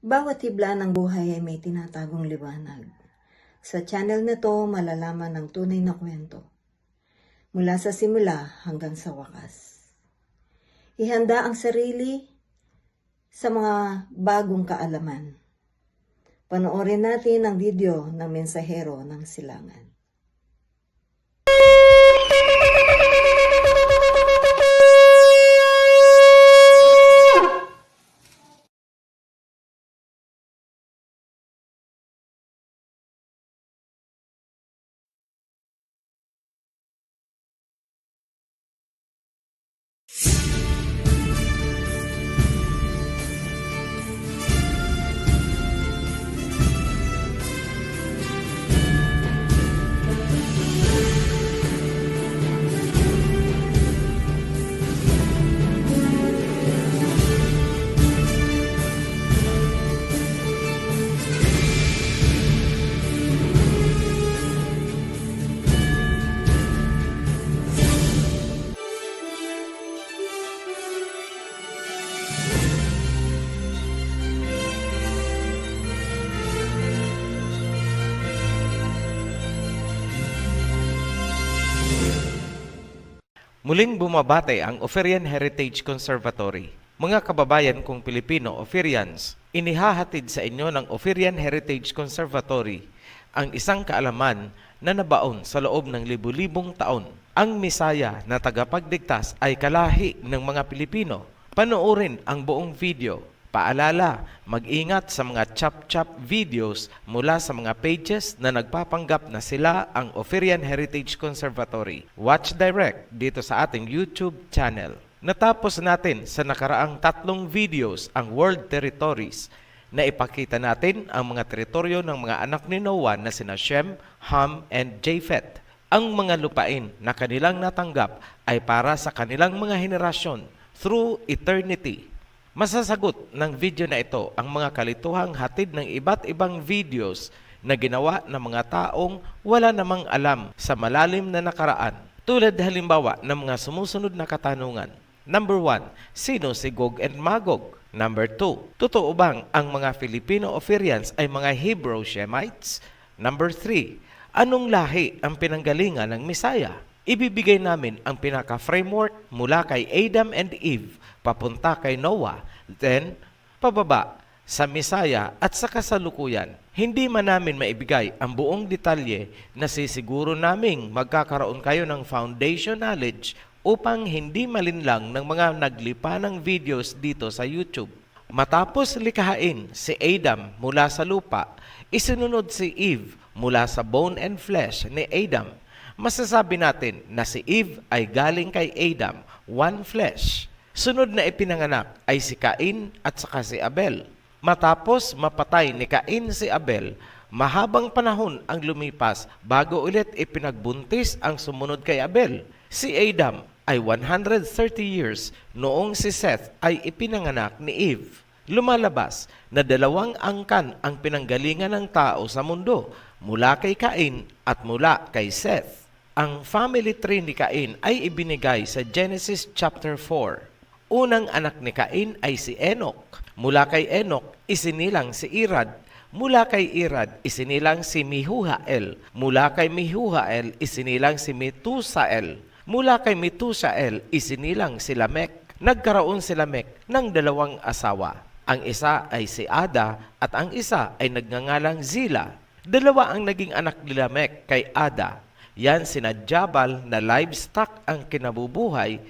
Bawat hibla ng buhay ay may tinatagong liwanag. Sa channel na to, malalaman ang tunay na kwento. Mula sa simula hanggang sa wakas. Ihanda ang sarili sa mga bagong kaalaman. Panoorin natin ang video ng Mensahero ng Silangan. Muling bumabate ang Oferian Heritage Conservatory. Mga kababayan kong Pilipino Oferians, inihahatid sa inyo ng Oferian Heritage Conservatory ang isang kaalaman na nabaon sa loob ng libu-libong taon. Ang Misaya na tagapagligtas ay kalahi ng mga Pilipino. Panoorin ang buong video. Paalala, mag-ingat sa mga chop-chop videos mula sa mga pages na nagpapanggap na sila ang Oferian Heritage Conservatory. Watch direct dito sa ating YouTube channel. Natapos natin sa nakaraang 3 videos ang World Territories na ipakita natin ang mga teritoryo ng mga anak ni Noah na sina Shem, Ham, and Japheth. Ang mga lupain na kanilang natanggap ay para sa kanilang mga henerasyon through eternity. Masasagot ng video na ito ang mga kalituhang hatid ng iba't ibang videos na ginawa ng mga taong wala namang alam sa malalim na nakaraan. Tulad halimbawa ng mga sumusunod na katanungan. Number 1, sino si Gog and Magog? Number 2, totoo bang ang mga Filipino Oferians ay mga Hebrew Shemites? Number 3, anong lahi ang pinanggalingan ng Misaya? Ibibigay namin ang pinaka-framework mula kay Adam and Eve papunta kay Noah, then pababa sa Misaya at sa kasalukuyan. Hindi man namin maibigay ang buong detalye na sisiguro naming magkakaroon kayo ng foundation knowledge upang hindi malinlang ng mga naglipa ng videos dito sa YouTube. Matapos likhain si Adam mula sa lupa, isinunod si Eve mula sa bone and flesh ni Adam. Masasabi natin na si Eve ay galing kay Adam, one flesh. Sunod na ipinanganak ay si Cain at saka si Abel. Matapos mapatay ni Cain si Abel, mahabang panahon ang lumipas bago ulit ipinagbuntis ang sumunod kay Abel. Si Adam ay 130 years noong si Seth ay ipinanganak ni Eve. Lumalabas na 2 angkan ang pinanggalingan ng tao sa mundo, mula kay Cain at mula kay Seth. Ang family tree ni Cain ay ibinigay sa Genesis chapter 4. Unang anak ni Cain ay si Enoch. Mula kay Enoch, isinilang si Irad. Mula kay Irad, isinilang si Mehujael. Mula kay Mehujael, isinilang si Metusael. Mula kay Metusael, isinilang si Lamech. Nagkaroon si Lamech ng 2 asawa. Ang isa ay si Ada at ang isa ay nagngangalang Zila. 2 ang naging anak ni Lamech kay Ada. Yan sina Jabal na livestock ang kinabubuhay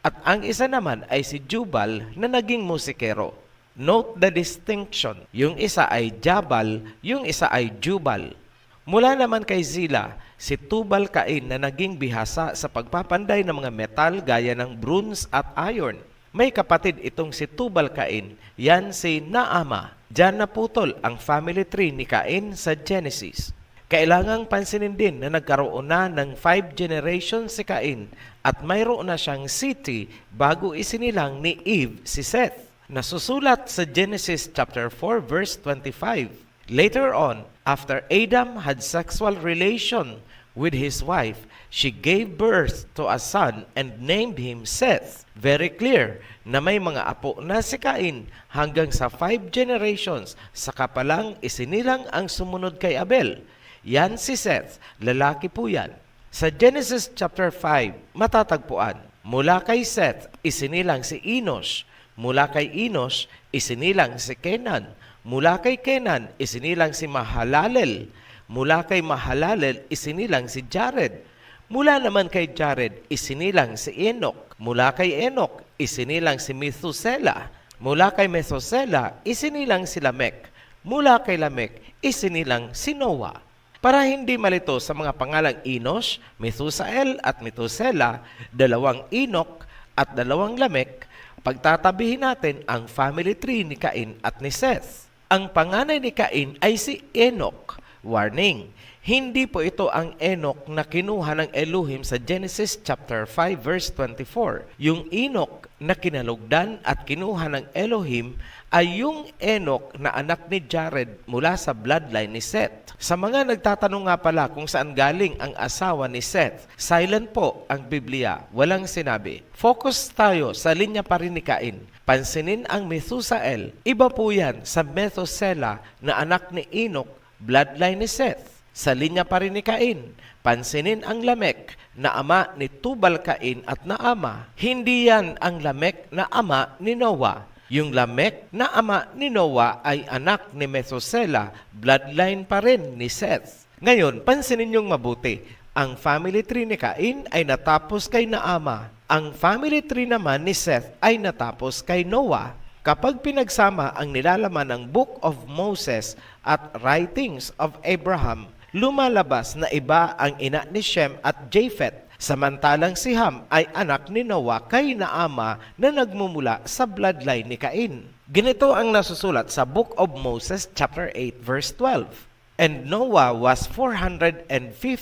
at ang isa naman ay si Jubal na naging musikero. Note the distinction. Yung isa ay Jabal, yung isa ay Jubal. Mula naman kay Zila, si Tubal Cain na naging bihasa sa pagpapanday ng mga metal gaya ng bronze at iron. May kapatid itong si Tubal Cain, yan si Naama. Diyan naputol ang family tree ni Cain sa Genesis. Kailangang pansinin din na nagkaroon na ng 5 generations si Cain at mayroon na siyang city bago isinilang ni Eve si Seth. Nasusulat sa Genesis chapter 4 verse 25. Later on, after Adam had sexual relation with his wife, she gave birth to a son and named him Seth. Very clear na may mga apo na si Cain hanggang sa 5 generations, saka pa lang isinilang ang sumunod kay Abel. Yan si Seth, lalaki po yan. Sa Genesis chapter 5, matatagpuan, mula kay Seth, isinilang si Enos. Mula kay Enos, isinilang si Kenan. Mula kay Kenan, isinilang si Mahalalel. Mula kay Mahalalel, isinilang si Jared. Mula naman kay Jared, isinilang si Enoch. Mula kay Enoch, isinilang si Methuselah. Mula kay Methuselah, isinilang si Lamech. Mula kay Lamech, isinilang si Noah. Para hindi malito sa mga pangalang Enos, Methusael at Methuselah, 2 Enoch at 2 Lamech, pagtatabihin natin ang family tree ni Cain at ni Seth. Ang panganay ni Cain ay si Enoch. Warning, hindi po ito ang Enoch na kinuha ng Elohim sa Genesis chapter 5 verse 24. Yung Enoch na kinalugdan at kinuha ng Elohim ay yung Enoch na anak ni Jared mula sa bloodline ni Seth. Sa mga nagtatanong nga pala kung saan galing ang asawa ni Seth, silent po ang Biblia, walang sinabi. Focus tayo sa linya pa rin ni Cain. Pansinin ang Methusael. Iba po yan sa Methuselah na anak ni Enoch, bloodline ni Seth. Sa linya pa rin ni Cain, pansinin ang Lamech na ama ni Tubal-Cain at Naama. Hindi yan ang Lamech na ama ni Noah. Yung Lamech na ama ni Noah ay anak ni Methuselah, bloodline pa rin ni Seth. Ngayon, pansinin niyong mabuti. Ang family tree ni Cain ay natapos kay Naama. Ang family tree naman ni Seth ay natapos kay Noah. Kapag pinagsama ang nilalaman ng Book of Moses at Writings of Abraham, lumalabas na iba ang ina ni Shem at Japheth, samantalang si Ham ay anak ni Noah kay Naama na nagmumula sa bloodline ni Cain. Ganito ang nasusulat sa Book of Moses chapter 8 verse 12. And Noah was 450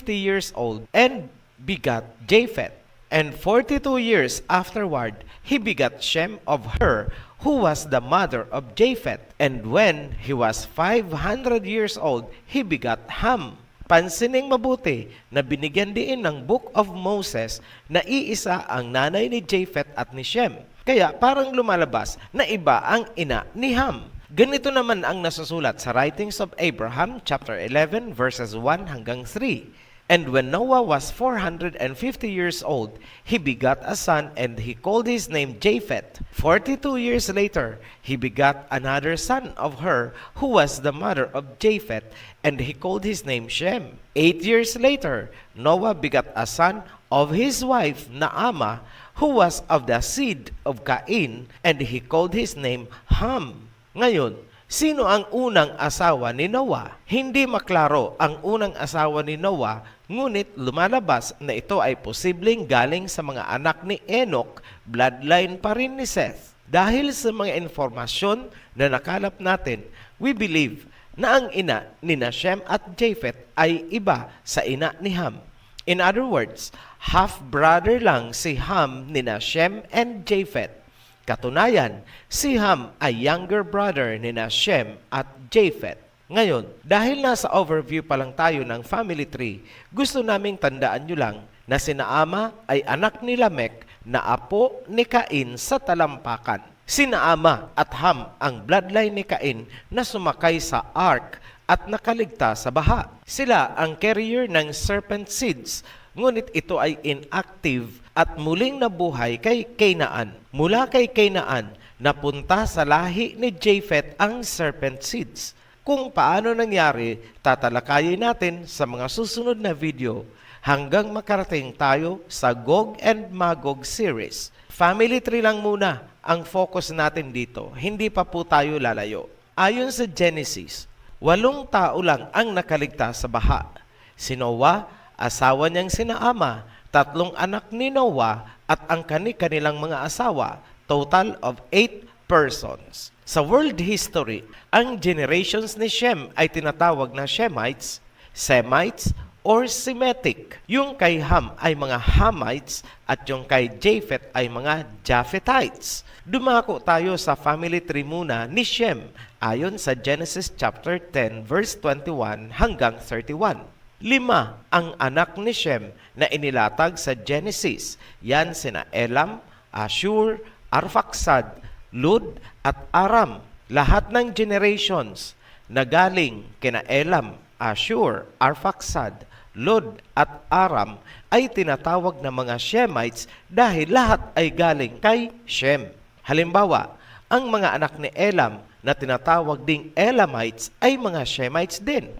years old and begat Japheth. And 42 years afterward, he begat Shem of her, who was the mother of Japheth. And when he was 500 years old, he begat Ham. Pansining mabuti na binigyan din ng Book of Moses na iisa ang nanay ni Japheth at ni Shem. Kaya parang lumalabas na iba ang ina ni Ham. Ganito naman ang nasusulat sa Writings of Abraham, chapter 11, verses 1 hanggang 3. And when Noah was 450 years old, he begat a son, and he called his name Japheth. 42 years later, he begat another son of her, who was the mother of Japheth, and he called his name Shem. 8 years later, Noah begat a son of his wife Naama, who was of the seed of Cain, and he called his name Ham. Ngayon, sino ang unang asawa ni Noah? Hindi maklaro ang unang asawa ni Noah, ngunit lumalabas na ito ay posibleng galing sa mga anak ni Enoch, bloodline pa rin ni Seth. Dahil sa mga informasyon na nakalap natin, we believe na ang ina ni Shem at Japheth ay iba sa ina ni Ham. In other words, half-brother lang si Ham ni Shem and Japheth. Katunayan, si Ham ay younger brother ni Shem at Japheth. Ngayon, dahil nasa overview pa lang tayo ng family tree, gusto naming tandaan nyo lang na si Naama ay anak ni Lamech na apo ni Cain sa talampakan. Si Naama at Ham ang bloodline ni Cain na sumakay sa ark at nakaligtas sa baha. Sila ang carrier ng serpent seeds, ngunit ito ay inactive at muling nabuhay kay Canaan. Mula kay Canaan, napunta sa lahi ni Japheth ang serpent seeds. Kung paano nangyari, tatalakayin natin sa mga susunod na video hanggang makarating tayo sa Gog and Magog series. Family tree lang muna ang focus natin dito, hindi pa po tayo lalayo. Ayon sa Genesis, 8 tao lang ang nakaligtas sa baha. Si Noah, asawa niyang si Naama, 3 anak ni Noah at ang kanilang mga asawa, total of 8 persons. Sa world history, ang generations ni Shem ay tinatawag na Shemites, Semites, or Semitic. Yung kay Ham ay mga Hamites at yung kay Japheth ay mga Japhethites. Dumako tayo sa family tree muna ni Shem ayon sa Genesis chapter 10 verse 21 hanggang 31. 5 ang anak ni Shem na inilatag sa Genesis. Yan sina Elam, Ashur, Arphaxad, Lud at Aram. Lahat ng generations na galing kina Elam, Ashur, Arphaxad, Lud at Aram ay tinatawag na mga Shemites dahil lahat ay galing kay Shem. Halimbawa, ang mga anak ni Elam na tinatawag ding Elamites ay mga Shemites din.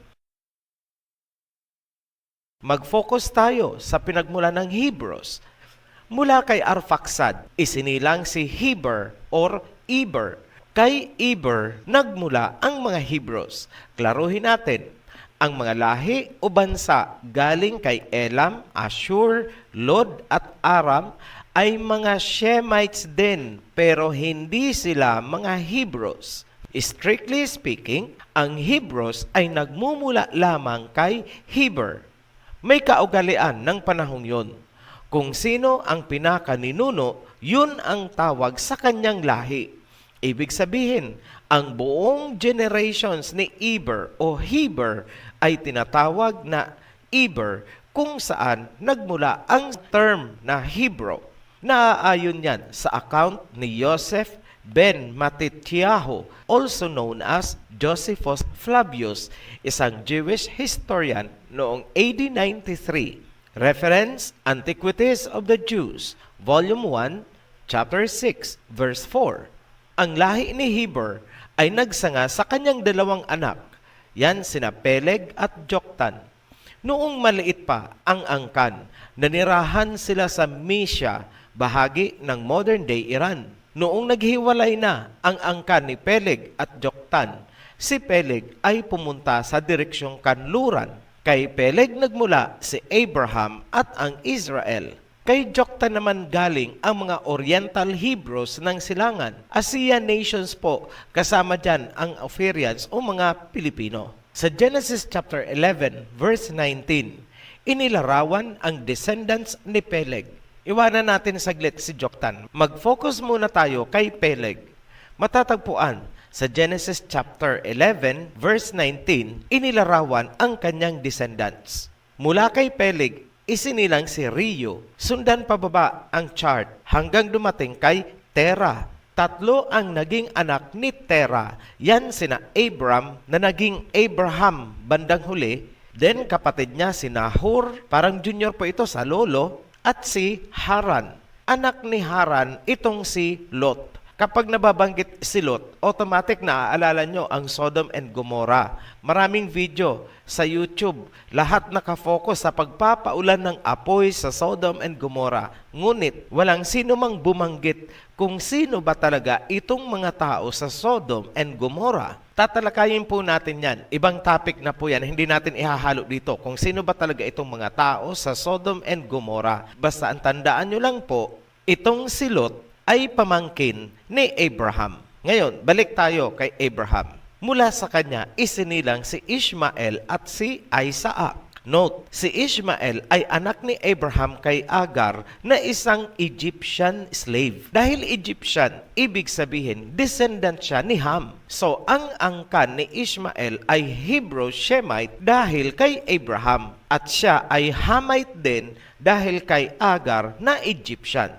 Mag-focus tayo sa pinagmula ng Hebrews. Mula kay Arphaxad, isinilang si Heber or Eber. Kay Eber, nagmula ang mga Hebrews. Klaruhin natin, ang mga lahi o bansa galing kay Elam, Ashur, Lod at Aram ay mga Shemites din, pero hindi sila mga Hebrews. Strictly speaking, ang Hebrews ay nagmumula lamang kay Heber. May kaugalian ng panahong yon. Kung sino ang pinakaninuno, yun ang tawag sa kanyang lahi. Ibig sabihin, ang buong generations ni Eber o Heber ay tinatawag na Eber kung saan nagmula ang term na Hebrew. Naaayon yan sa account ni Joseph ben Matityahu, also known as Josephus Flavius, isang Jewish historian noong AD 93. Reference, Antiquities of the Jews, Volume 1, Chapter 6, Verse 4. Ang lahi ni Heber ay nagsanga sa kanyang dalawang anak, yan sina Peleg at Joktan. Noong maliit pa ang angkan, nanirahan sila sa Mysia, bahagi ng modern-day Iran. Noong naghiwalay na ang angkan ni Peleg at Joktan, si Peleg ay pumunta sa direksyong kanluran. Kay Peleg nagmula si Abraham at ang Israel. Kay Joktan naman galing ang mga Oriental Hebrews ng silangan. Asian nations po, kasama dyan ang Ophirians o mga Pilipino. Sa Genesis chapter 11, verse 19, inilarawan ang descendants ni Peleg. Iwanan natin saglit si Joktan. Mag-focus muna tayo kay Peleg. Matatagpuan sa Genesis chapter 11, verse 19, inilarawan ang kanyang descendants. Mula kay Peleg, isinilang si Reu. Sundan pababa ang chart hanggang dumating kay Terah. 3 ang naging anak ni Terah. Yan sina Abram na naging Abraham bandang huli. Then kapatid niya si Nahor, parang junior po ito sa lolo. At si Haran. Anak ni Haran, itong si Lot. Kapag nababanggit si Lot, automatic na aalala nyo ang Sodom and Gomorrah. Maraming video sa YouTube. Lahat nakafocus sa pagpapaulan ng apoy sa Sodom and Gomorrah. Ngunit, walang sino mang bumanggit kung sino ba talaga itong mga tao sa Sodom and Gomorrah. Tatalakayin po natin yan. Ibang topic na po yan. Hindi natin ihahalo dito kung sino ba talaga itong mga tao sa Sodom and Gomorrah. Basta ang tandaan nyo lang po, itong si Lot ay pamangkin ni Abraham. Ngayon, balik tayo kay Abraham. Mula sa kanya, isinilang si Ishmael at si Isaac. Note, si Ishmael ay anak ni Abraham kay Agar na isang Egyptian slave. Dahil Egyptian, ibig sabihin, descendant siya ni Ham. So, ang angkan ni Ishmael ay Hebrew Shemite dahil kay Abraham. At siya ay Hamite din dahil kay Agar na Egyptian.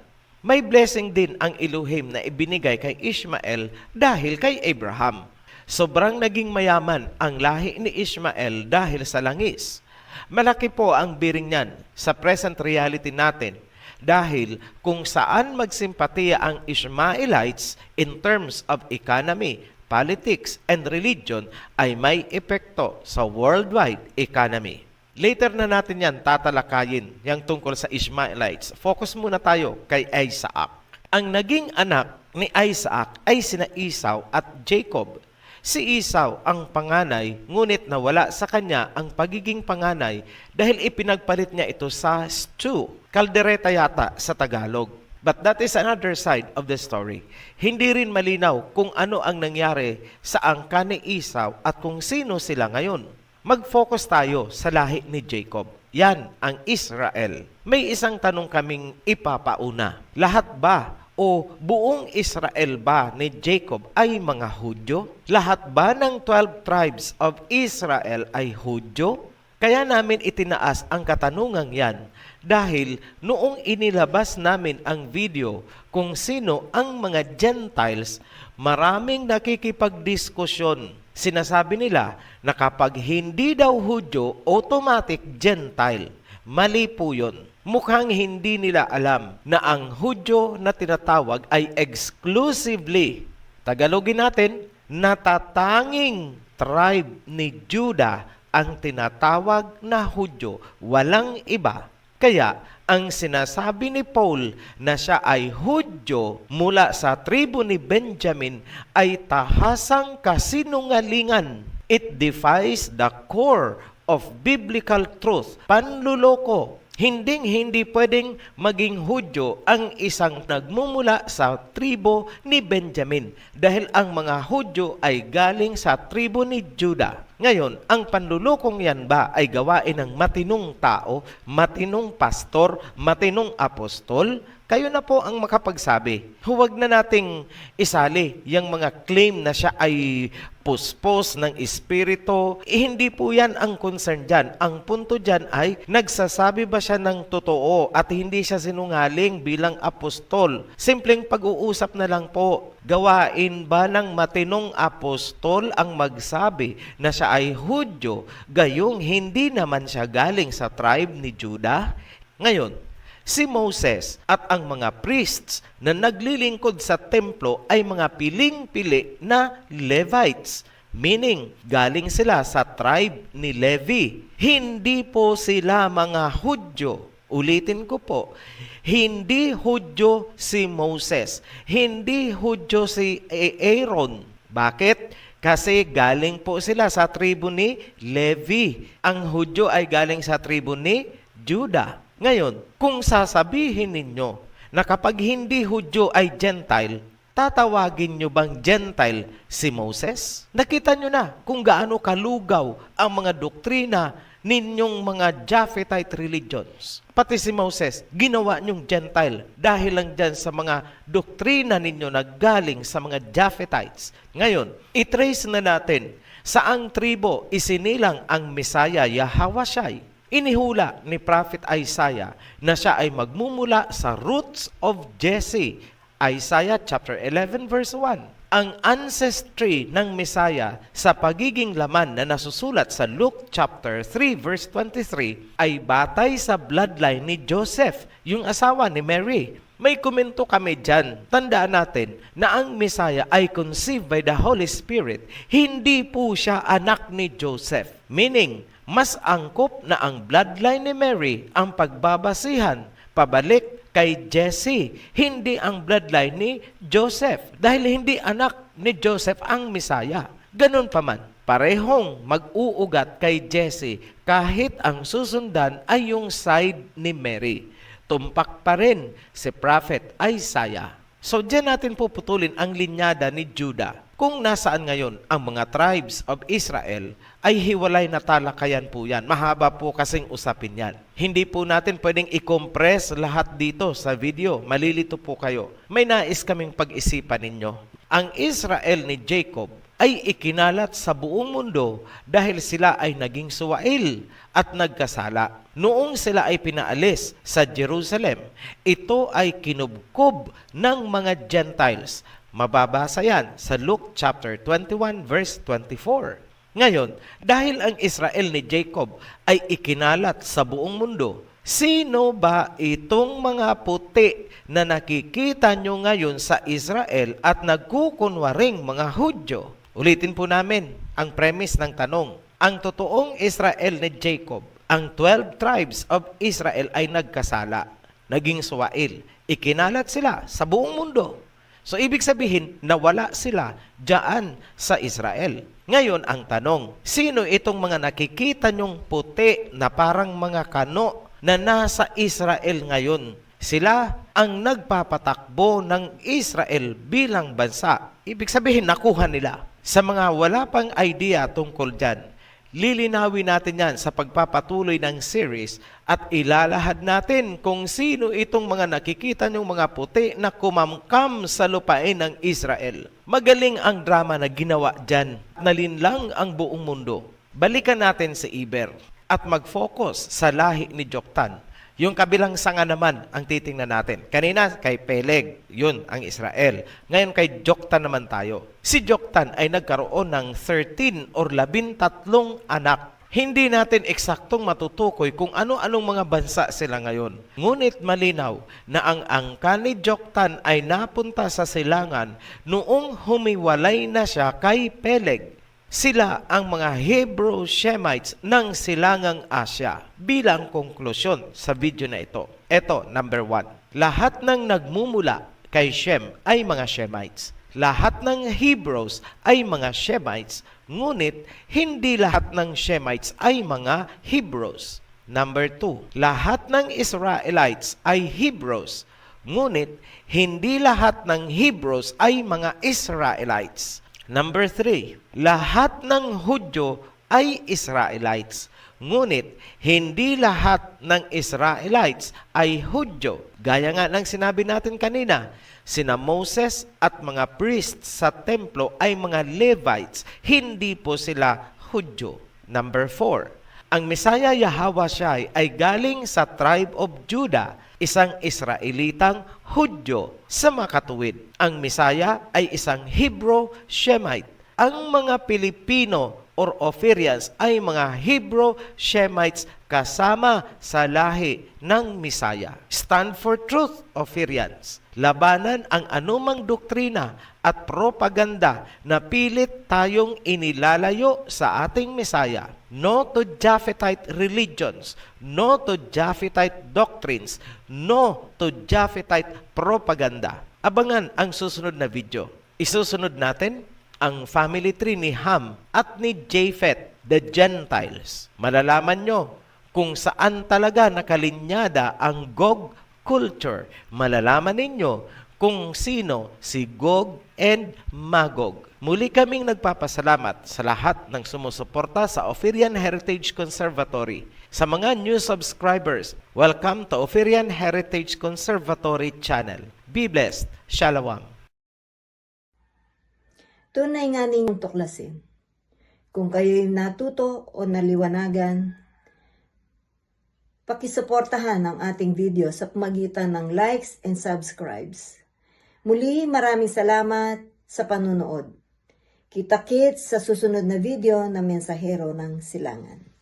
May blessing din ang Elohim na ibinigay kay Ishmael dahil kay Abraham. Sobrang naging mayaman ang lahi ni Ishmael dahil sa langis. Malaki po ang biring niyan sa present reality natin dahil kung saan magsimpatiya ang Ishmaelites in terms of economy, politics, and religion ay may epekto sa worldwide economy. Later na natin yan tatalakayin yung tungkol sa Ishmaelites. Focus muna tayo kay Isaac. Ang naging anak ni Isaac ay sina Esau at Jacob. Si Esau ang panganay, ngunit nawala sa kanya ang pagiging panganay dahil ipinagpalit niya ito sa stew. Kaldereta yata sa Tagalog. But that is another side of the story. Hindi rin malinaw kung ano ang nangyari sa angkan ni Esau at kung sino sila ngayon. Mag-focus tayo sa lahi ni Jacob. Yan ang Israel. May isang tanong kaming ipapauna. Lahat ba o buong Israel ba ni Jacob ay mga Hudyo? Lahat ba ng 12 tribes of Israel ay Hudyo? Kaya namin itinaas ang katanungang yan dahil noong inilabas namin ang video kung sino ang mga Gentiles, maraming nakikipagdiskusyon. Sinasabi nila na kapag hindi daw Hudyo, automatic Gentile. Mali po yun. Mukhang hindi nila alam na ang Hudyo na tinatawag ay exclusively, Tagalogin natin, natatanging tribe ni Judah ang tinatawag na Hudyo, walang iba. Kaya, ang sinasabi ni Paul na siya ay Hudyo mula sa tribo ni Benjamin ay tahasang kasinungalingan. It defies the core of biblical truth. Panluloko. Hindi pwedeng maging Hudyo ang isang nagmumula sa tribo ni Benjamin dahil ang mga Hudyo ay galing sa tribo ni Judah. Ngayon, ang panlulokong yan ba ay gawain ng matinong tao, matinong pastor, matinong apostol? Kayo na po ang makapagsabi. Huwag na nating isali yung mga claim na siya ay puspos ng espiritu. Hindi po yan ang concern dyan. Ang punto dyan ay nagsasabi ba siya ng totoo at hindi siya sinungaling bilang apostol. Simpleng pag-uusap na lang po. Gawain ba ng matinong apostol ang magsabi na siya ay Hudyo, gayong hindi naman siya galing sa tribe ni Judah? Ngayon, si Moses at ang mga priests na naglilingkod sa templo ay mga piling-pili na Levites. Meaning, galing sila sa tribe ni Levi. Hindi po sila mga Hudyo. Ulitin ko po, hindi Hudyo si Moses. Hindi Hudyo si Aaron. Bakit? Kasi galing po sila sa tribo ni Levi. Ang Hudyo ay galing sa tribo ni Judah. Ngayon, kung sasabihin ninyo na kapag hindi Hudyo ay Gentile, tatawagin nyo bang Gentile si Moses? Nakita nyo na kung gaano kalugaw ang mga doktrina ninyong mga Japhethite religions. Pati si Moses, ginawa nyong Gentile dahil lang dyan sa mga doktrina ninyo na galing sa mga Japhethites. Ngayon, itrace na natin saang tribo isinilang ang Messiah Yahawashai. Inihula ni Prophet Isaiah na siya ay magmumula sa roots of Jesse. Isaiah chapter 11 verse 1. Ang ancestry ng Messiah sa pagiging laman na nasusulat sa Luke chapter 3 verse 23 ay batay sa bloodline ni Joseph, yung asawa ni Mary. May komento kami dyan. Tandaan natin na ang Messiah ay conceived by the Holy Spirit. Hindi po siya anak ni Joseph. Meaning, mas angkop na ang bloodline ni Mary ang pagbabasihan pabalik kay Jesse, hindi ang bloodline ni Joseph. Dahil hindi anak ni Joseph ang Messiah. Ganun pa man, parehong mag-uugat kay Jesse kahit ang susundan ay yung side ni Mary. Tumpak pa rin si Prophet Isaiah. So diyan natin puputulin ang linyada ni Judah. Kung nasaan ngayon ang mga tribes of Israel, ay hiwalay na talakayan po yan. Mahaba po kasing usapin yan. Hindi po natin pwedeng i-compress lahat dito sa video. Malilito po kayo. May nais kaming pag-isipan ninyo. Ang Israel ni Jacob ay ikinalat sa buong mundo dahil sila ay naging suwail at nagkasala. Noong sila ay pinaalis sa Jerusalem, ito ay kinubkob ng mga Gentiles. Mababasa yan sa Luke chapter 21 verse 24. Ngayon, dahil ang Israel ni Jacob ay ikinalat sa buong mundo, sino ba itong mga puti na nakikita nyo ngayon sa Israel at nagkukunwaring mga Hudyo? Ulitin po namin ang premise ng tanong. Ang totoong Israel ni Jacob, ang 12 tribes of Israel ay nagkasala, naging suwail. Ikinalat sila sa buong mundo. So, ibig sabihin, nawala sila dyan sa Israel. Ngayon, ang tanong, sino itong mga nakikita nyong puti na parang mga kano na nasa Israel ngayon? Sila ang nagpapatakbo ng Israel bilang bansa. Ibig sabihin, nakuha nila. Sa mga wala pang idea tungkol dyan, lilinawin natin yan sa pagpapatuloy ng series at ilalahad natin kung sino itong mga nakikita nyong mga puti na kumamkam sa lupain ng Israel. Magaling ang drama na ginawa dyan. Nalinlang ang buong mundo. Balikan natin si Iber. at mag-focus sa lahi ni Joktan. Yung kabilang sanga naman ang titingnan natin. Kanina kay Peleg, yun ang Israel. Ngayon kay Joktan naman tayo. Si Joktan ay nagkaroon ng 13 or 13 anak. Hindi natin eksaktong matutukoy kung ano-anong mga bansa sila ngayon. Ngunit malinaw na ang angkan ni Joktan ay napunta sa silangan noong humiwalay na siya kay Peleg. Sila ang mga Hebrew Shemites ng silangang Asya. Bilang konklusyon sa video na ito. Ito, number 1. Lahat ng nagmumula kay Shem ay mga Shemites. Lahat ng Hebrews ay mga Shemites, ngunit hindi lahat ng Shemites ay mga Hebrews. Number 2. Lahat ng Israelites ay Hebrews, ngunit hindi lahat ng Hebrews ay mga Israelites. Number 3, lahat ng Hudyo ay Israelites, ngunit hindi lahat ng Israelites ay Hudyo. Gaya nga ng sinabi natin kanina, sina Moses at mga priests sa templo ay mga Levites, hindi po sila Hudyo. Number 4, ang Messiah Yahweh ay galing sa tribe of Judah, isang Israelitang Hudyo sa makatuwid. Ang Messiah ay isang Hebrew Shemite. Ang mga Pilipino or Ophirians ay mga Hebrew Shemites kasama sa lahi ng Messiah. Stand for truth, Ophirians. Labanan ang anumang doktrina at propaganda na pilit tayong inilalayo sa ating Messiah. No to Japhetite religions, no to Japhetite doctrines, no to Japhetite propaganda. Abangan ang susunod na video. Isusunod natin ang family tree ni Ham at ni Japheth, the Gentiles. Malalaman nyo kung saan talaga nakalinyada ang Gog culture. Malalaman ninyo kung sino si Gog and Magog. Muli kaming nagpapasalamat sa lahat ng sumusuporta sa Ophirian Heritage Conservatory. Sa mga new subscribers, welcome to Ophirian Heritage Conservatory channel. Be blessed. Shalom. Tunay nga ninyong tuklasin. Kung kayo'y natuto o naliwanagan, pakisuportahan ang ating video sa pamagitan ng likes and subscribes. Muli, maraming salamat sa panunood. Kita-kits sa susunod na video ng Mensahero ng Silangan.